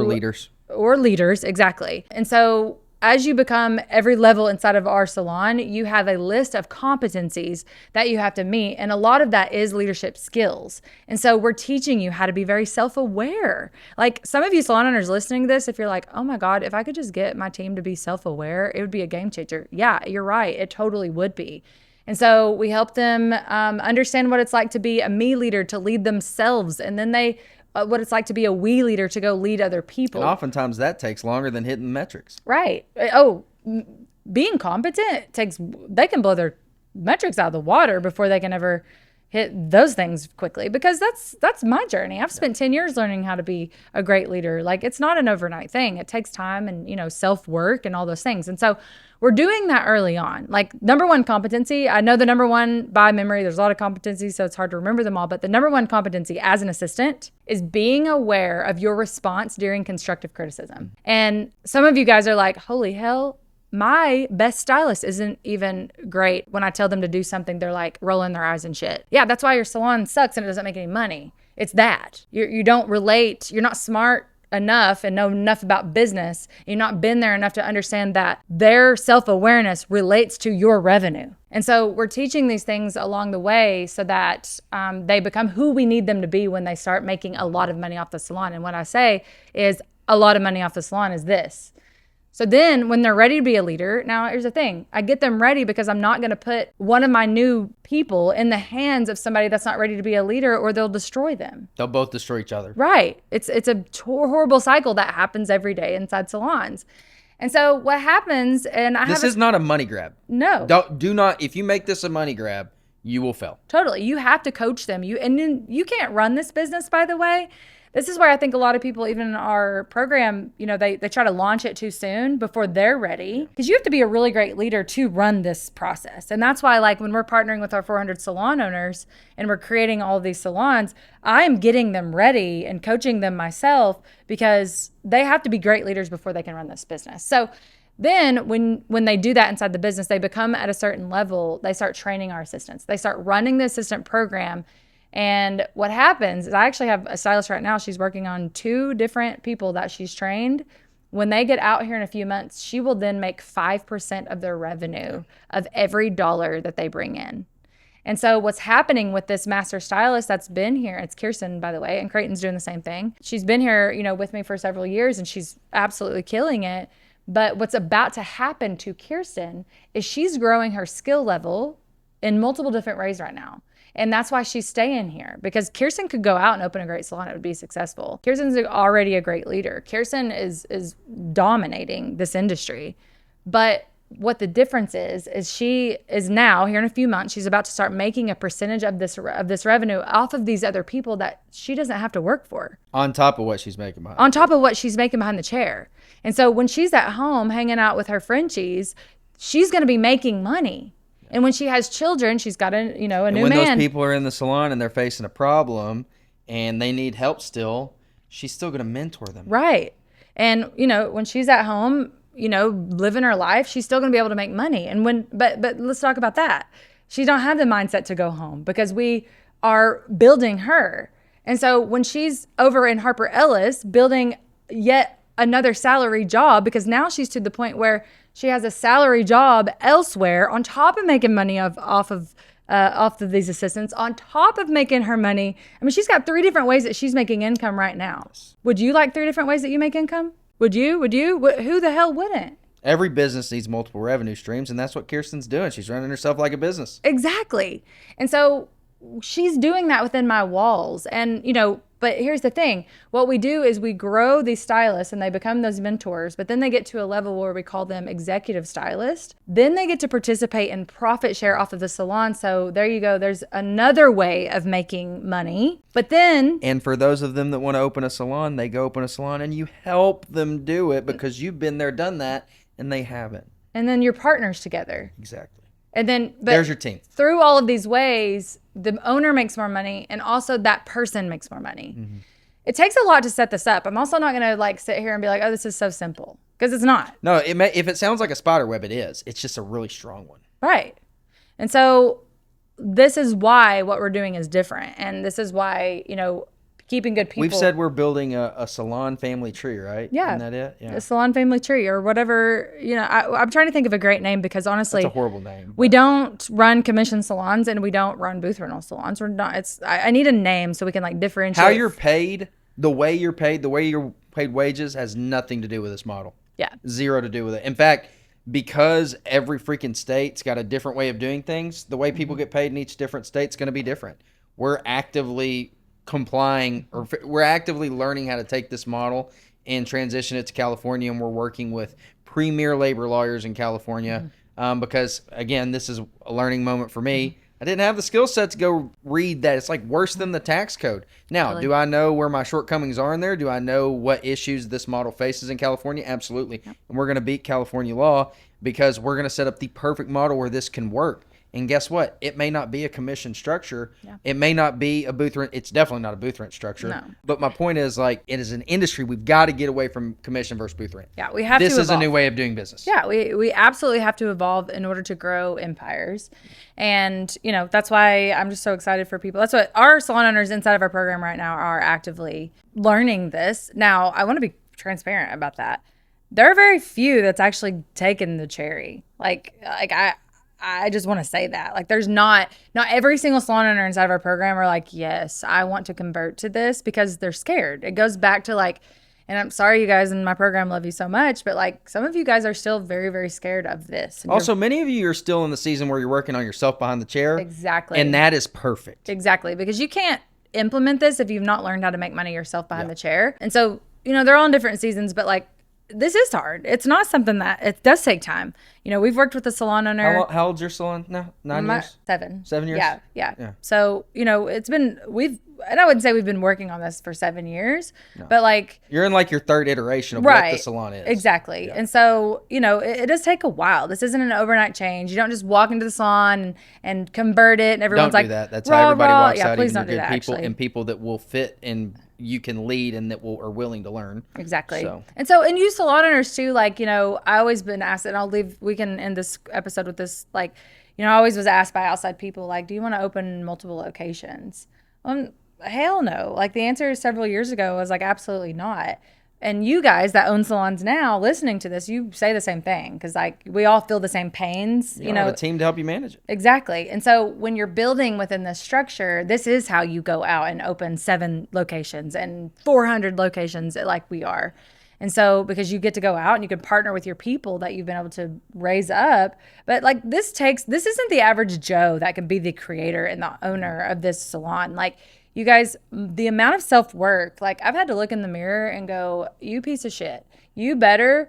Or leaders, exactly. And so as you become every level inside of our salon, you have a list of competencies that you have to meet. And a lot of that is leadership skills. And so we're teaching you how to be very self-aware. Like some of you salon owners listening to this, if you're like, oh my God, if I could just get my team to be self-aware, it would be a game changer. Yeah, you're right. It totally would be. And so we help them understand what it's like to be a me leader, to lead themselves. And then what it's like to be a we leader, to go lead other people. And oftentimes that takes longer than hitting metrics. Right. Being competent they can blow their metrics out of the water before they can ever hit those things quickly, because that's my journey. I've spent 10 years learning how to be a great leader. Like it's not an overnight thing. It takes time and, you know, self-work and all those things. And so we're doing that early on. Like number one competency, I know the number one by memory, there's a lot of competencies, so it's hard to remember them all. But the number one competency as an assistant is being aware of your response during constructive criticism. And some of you guys are like, holy hell, my best stylist isn't even great. When I tell them to do something, they're like rolling their eyes and shit. Yeah, that's why your salon sucks and it doesn't make any money. It's that. You don't relate. You're not smart enough and know enough about business. You've not been there enough to understand that their self-awareness relates to your revenue. And so we're teaching these things along the way so that they become who we need them to be when they start making a lot of money off the salon. And what I say is a lot of money off the salon is this. So then when they're ready to be a leader, now here's the thing. I get them ready because I'm not going to put one of my new people in the hands of somebody that's not ready to be a leader, or they'll destroy them. They'll both destroy each other. Right. It's a horrible cycle that happens every day inside salons. And so what happens, this is not a money grab. No. Do not, if you make this a money grab, you will fail. Totally. You have to coach them. You can't run this business, by the way. This is where I think a lot of people, even in our program, you know, they try to launch it too soon before they're ready. Because you have to be a really great leader to run this process. And that's why, like, when we're partnering with our 400 salon owners and we're creating all of these salons, I'm getting them ready and coaching them myself because they have to be great leaders before they can run this business. So then when they do that inside the business, they become at a certain level, they start training our assistants. They start running the assistant program. And what happens is I actually have a stylist right now. She's working on 2 different people that she's trained When they get out here in a few months, she will then make 5% of their revenue of every dollar that they bring in. And so what's happening with this master stylist that's been here, it's Kirsten, by the way, and Creighton's doing the same thing. She's been here, you know, with me for several years, and she's absolutely killing it. But what's about to happen to Kirsten is she's growing her skill level in multiple different ways right now. And that's why she's staying here, because Kirsten could go out and open a great salon. It would be successful. Kirsten's already a great leader. Kirsten is dominating this industry. But what the difference is she is now here in a few months, she's about to start making a percentage of this revenue off of these other people that she doesn't have to work for. On top of what she's making behind. On top of what she's making behind the chair. And so when she's at home hanging out with her Frenchies, she's going to be making money. And when she has children, she's got a new man. When those people are in the salon and they're facing a problem and they need help still, she's still going to mentor them. Right. And, you know, when she's at home, you know, living her life, she's still going to be able to make money. And but let's talk about that. She don't have the mindset to go home because we are building her. And so when she's over in Harper Ellis building yet another salary job, because now she's to the point where she has a salary job elsewhere on top of making money off of these assistants, on top of making her money. I mean, she's got 3 different ways that she's making income right now. Would you like 3 different ways that you make income? Would you? Who the hell wouldn't? Every business needs multiple revenue streams, and that's what Kirsten's doing. She's running herself like a business. Exactly. And so she's doing that within my walls. And, you know, but here's the thing. What we do is we grow these stylists and they become those mentors, but then they get to a level where we call them executive stylists. Then they get to participate in profit share off of the salon. So there you go. There's another way of making money. But then... And for those of them that want to open a salon, they go open a salon and you help them do it because you've been there, done that, and they haven't. And then you're partners together. Exactly. And then, but there's your team. Through all of these ways, the owner makes more money and also that person makes more money. Mm-hmm. It takes a lot to set this up. I'm also not going to like sit here and be like, oh, this is so simple, because it's not. No, if it sounds like a spider web, it is. It's just a really strong one. Right. And so this is why what we're doing is different. And this is why, you know, keeping good people. We've said we're building a salon family tree, right? Yeah. Isn't that it? Yeah. A salon family tree or whatever. You know, I'm trying to think of a great name because honestly, that's a horrible name. We don't run commission salons and we don't run booth rental salons. We're not. I need a name so we can like differentiate. How you're paid, the way you're paid wages has nothing to do with this model. Yeah. 0 to do with it. In fact, because every freaking state's got a different way of doing things, the way people get paid in each different state's going to be different. We're actively complying, or we're actively learning how to take this model and transition it to California, and we're working with premier labor lawyers in California because, again, this is a learning moment for me. I didn't have the skill set to go read that. It's like worse than the tax code. Now, really? Do I know where my shortcomings are in there? Do I know what issues this model faces in California? Absolutely. Yep. And we're going to beat California law because we're going to set up the perfect model where this can work. And guess what? It may not be a commission structure. Yeah. It may not be a booth rent. It's definitely not a booth rent structure. No. But my point is, like, it is an industry. We've got to get away from commission versus booth rent. Yeah, we have to evolve. This is a new way of doing business. Yeah, we absolutely have to evolve in order to grow empires. And, you know, that's why I'm just so excited for people. That's what our salon owners inside of our program right now are actively learning this. Now, I want to be transparent about that. There are very few that's actually taken the cherry. Like I just want to say that. Like, there's not every single salon owner inside of our program are like, yes, I want to convert to this, because they're scared. It goes back to like, and I'm sorry you guys in my program love you so much, but like some of you guys are still very, very scared of this. And also, many of you are still in the season where you're working on yourself behind the chair. Exactly. And that is perfect. Exactly. Because you can't implement this if you've not learned how to make money yourself behind the chair. And so, you know, they're all in different seasons, but like, this is hard. It's not something that, it does take time. You know, we've worked with a salon owner. How old's your salon now? 9 years? 7. 7 years? Yeah. So, you know, and I wouldn't say we've been working on this for 7 years, but like. You're in like your 3rd iteration of what the salon is. Exactly. Yeah. And so, you know, it does take a while. This isn't an overnight change. You don't just walk into the salon and convert it and everyone's like. Don't do that. That's how everybody walks out. Please don't do that, people actually. And people that will fit and you can lead and that are willing to learn. Exactly. And you salon owners too, like, you know, I always been asked, and we can end this episode with this, like, you know, I always was asked by outside people, like, do you want to open multiple locations? Hell no. Like, the answer several years ago was like, absolutely not. And you guys that own salons now listening to this, you say the same thing because like we all feel the same pains. You know, have a team to help you manage it. Exactly. And so when you're building within this structure, this is how you go out and open 7 locations and 400 locations like we are. And so because you get to go out and you can partner with your people that you've been able to raise up. But like this isn't the average Joe that can be the creator and the owner of this salon. Like you guys, the amount of self-work, like I've had to look in the mirror and go, you piece of shit, you better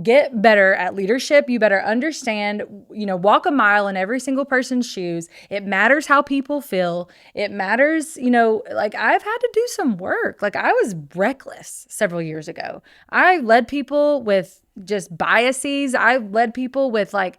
get better at leadership. You better understand, walk a mile in every single person's shoes. It matters how people feel. It matters, like I've had to do some work. Like I was reckless several years ago. I led people with just biases. I led people with I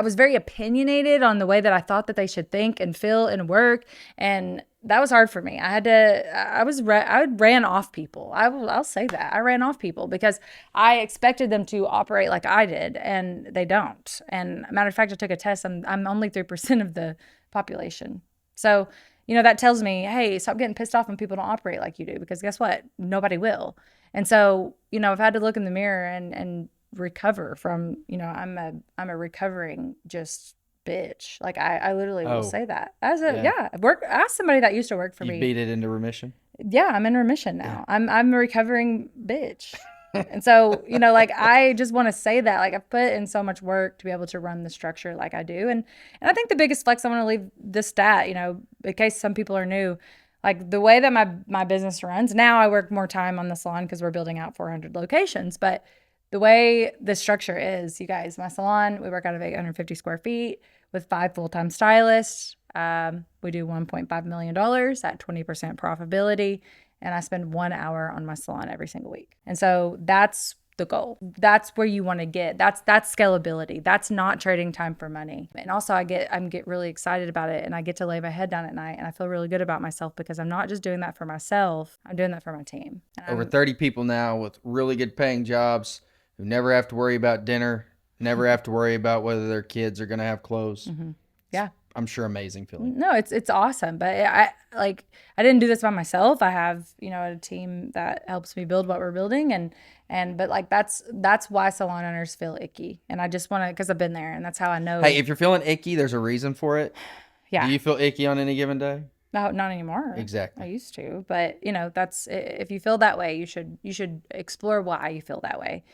was very opinionated on the way that I thought that they should think and feel and work. And that was hard for me. I ran off people. I'll say that. I ran off people because I expected them to operate like I did, and they don't. And matter of fact, I took a test. I'm only 3% of the population. So, that tells me, hey, stop getting pissed off when people don't operate like you do, because guess what? Nobody will. And so, I've had to look in the mirror and recover from, I'm a recovering just bitch. Like I literally will say that. Ask somebody that used to work for me. You beat it into remission? Yeah, I'm in remission now. Yeah. I'm a recovering bitch. And so, I just want to say that, like I've put in so much work to be able to run the structure like I do. And I think the biggest flex, I want to leave this stat, in case some people are new, like the way that my business runs now, I work more time on the salon because we're building out 400 locations, but the way the structure is, you guys, my salon, we work out of 850 square feet with 5 full-time stylists. We do $1.5 million at 20% profitability. And I spend 1 hour on my salon every single week. And so that's the goal. That's where you want to get. That's scalability. That's not trading time for money. And also I get really excited about it, and I get to lay my head down at night, and I feel really good about myself because I'm not just doing that for myself. I'm doing that for my team. Over 30 people now with really good paying jobs who never have to worry about dinner, never have to worry about whether their kids are going to have clothes. Mm-hmm. Yeah. I'm sure amazing feeling. No, it's awesome. But I didn't do this by myself. I have, a team that helps me build what we're building. But like, that's why salon owners feel icky. And I just want to, because I've been there, and that's how I know. Hey, if you're feeling icky, there's a reason for it. Yeah. Do you feel icky on any given day? No, not anymore. Exactly. I used to, but that's, if you feel that way, you should explore why you feel that way.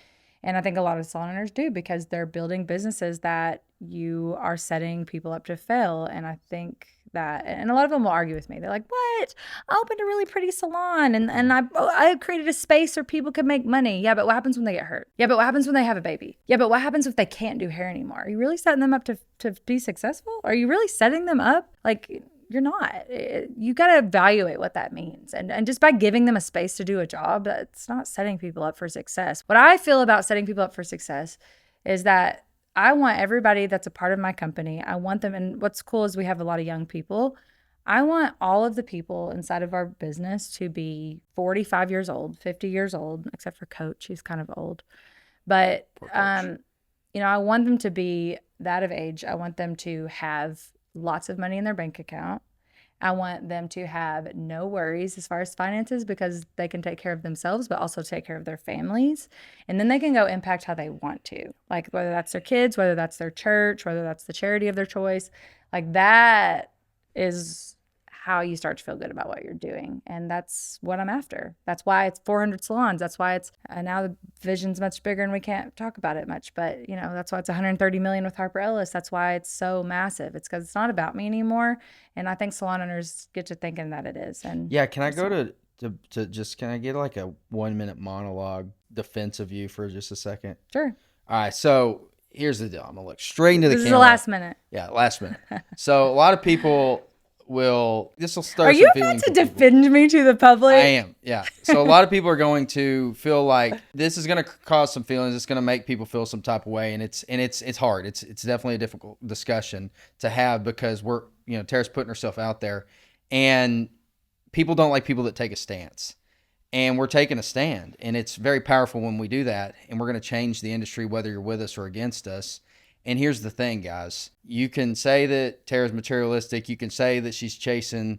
And I think a lot of salon owners do, because they're building businesses that you are setting people up to fail. And I think that, and a lot of them will argue with me. They're like, what? I opened a really pretty salon and I created a space where people could make money. Yeah, but what happens when they get hurt? Yeah, but what happens when they have a baby? Yeah, but what happens if they can't do hair anymore? Are you really setting them up to be successful? Are you really setting them up? Like, you're not. You got to evaluate what that means. And just by giving them a space to do a job, that's not setting people up for success. What I feel about setting people up for success is that I want everybody that's a part of my company, I want them, and what's cool is we have a lot of young people. I want all of the people inside of our business to be 45 years old, 50 years old, except for Coach. He's kind of old. But, I want them to be that of age. I want them to have lots of money in their bank account. I want them to have no worries as far as finances, because they can take care of themselves, but also take care of their families. And then they can go impact how they want to, like whether that's their kids, whether that's their church, whether that's the charity of their choice. Like that is how you start to feel good about what you're doing. And that's what I'm after. That's why it's 400 salons. That's why it's, now the vision's much bigger and we can't talk about it much, but that's why it's 130 million with Harper Ellis. That's why it's so massive. It's because it's not about me anymore. And I think salon owners get to thinking that it is. And yeah, can I go to just, can I get like a 1-minute monologue defense of you for just a second? Sure. All right. So here's the deal. I'm going to look straight into the camera. This is the last minute. Yeah, last minute. So a lot of people this will start. Are you about to defend me to the public? I am, yeah. So a lot of people are going to feel like this is going to cause some feelings. It's going to make people feel some type of way, and it's hard. It's definitely a difficult discussion to have, because we're, Terra's putting herself out there, and people don't like people that take a stance, and we're taking a stand, and it's very powerful when we do that, and we're going to change the industry whether you're with us or against us. And here's the thing, guys. You can say that Terra's materialistic. You can say that she's chasing,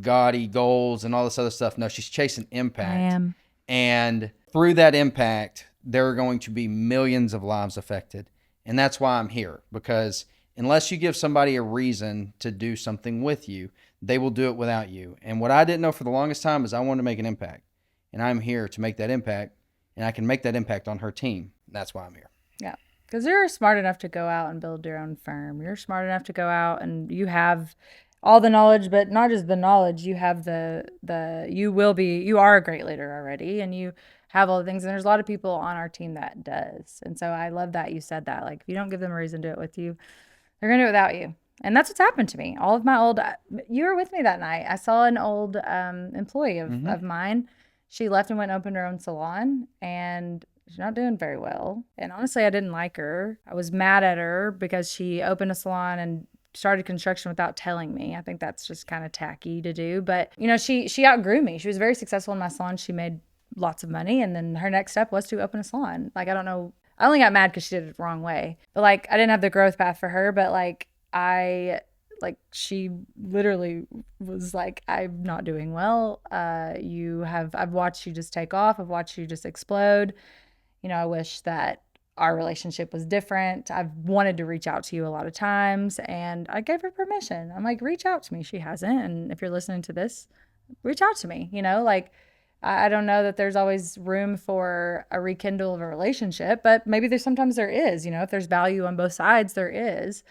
gaudy goals and all this other stuff. No, she's chasing impact. I am. And through that impact, there are going to be millions of lives affected. And that's why I'm here, because unless you give somebody a reason to do something with you, they will do it without you. And what I didn't know for the longest time is I wanted to make an impact. And I'm here to make that impact. And I can make that impact on her team. That's why I'm here. Yeah. Because you're smart enough to go out and build your own firm. You're smart enough to go out and you have all the knowledge, but not just the knowledge. You have you are a great leader already, and you have all the things. And there's a lot of people on our team that does. And so I love that you said that. Like, if you don't give them a reason to do it with you, they're going to do it without you. And that's what's happened to me. All of my you were with me that night. I saw an old employee of mine. She left and went and opened her own salon, and she's not doing very well. And honestly, I didn't like her. I was mad at her because she opened a salon and started construction without telling me. I think that's just kind of tacky to do. But, she outgrew me. She was very successful in my salon. She made lots of money. And then her next step was to open a salon. Like, I don't know. I only got mad because she did it the wrong way. But, like, I didn't have the growth path for her. But, she literally was like, I'm not doing well. I've watched you just take off. I've watched you just explode. I wish that our relationship was different. I've wanted to reach out to you a lot of times, and I gave her permission. I'm like, reach out to me. She hasn't. And if you're listening to this, reach out to me. I don't know that there's always room for a rekindle of a relationship, but maybe sometimes there is, if there's value on both sides, there is.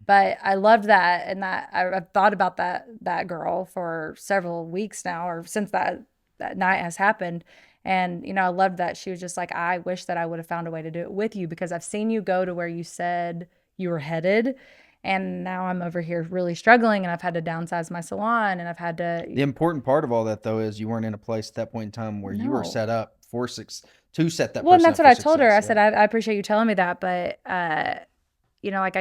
But I loved that. And that I've thought about that girl for several weeks now, or since that night has happened. And, I loved that she was just like, I wish that I would have found a way to do it with you, because I've seen you go to where you said you were headed. And now I'm over here really struggling, and I've had to downsize my salon, and I've had to. The important part of all that, though, is you weren't in a place at that point in time where you were set up to set that person up. Well, and that's what I told her. I said, I appreciate you telling me that, but, I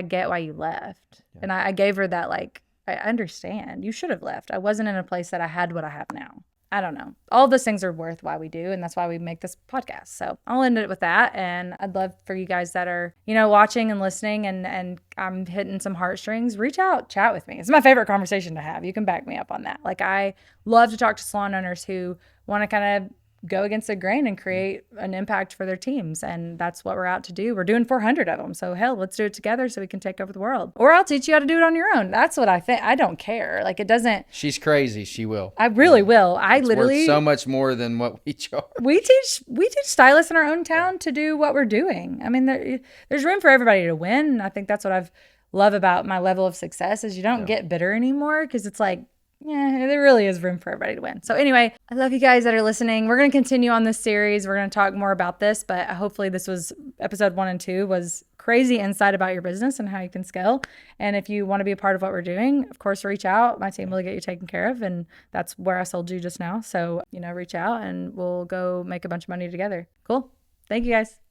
get why you left. Yeah. And I gave her that, I understand. You should have left. I wasn't in a place that I had what I have now. I don't know. All those things are worth why we do, and that's why we make this podcast. So I'll end it with that, and I'd love for you guys that are, watching and listening, and I'm hitting some heartstrings, reach out, chat with me. It's my favorite conversation to have. You can back me up on that. I love to talk to salon owners who want to kind of go against the grain and create an impact for their teams. And that's what we're out to do. We're doing 400 of them. So hell, let's do it together so we can take over the world. Or I'll teach you how to do it on your own. That's what I think. I don't care. It doesn't. She's crazy. She will. I really will. It's literally worth so much more than what we charge. We teach stylists in our own town to do what we're doing. I mean, there's room for everybody to win. And I think that's what I've love about my level of success is you don't get bitter anymore, because it's like, yeah, there really is room for everybody to win. So anyway, I love you guys that are listening. We're going to continue on this series. We're going to talk more about this, but hopefully this was episode 1 and 2 was crazy insight about your business and how you can scale. And if you want to be a part of what we're doing, of course, reach out. My team will get you taken care of. And that's where I sold you just now. So, reach out and we'll go make a bunch of money together. Cool. Thank you guys.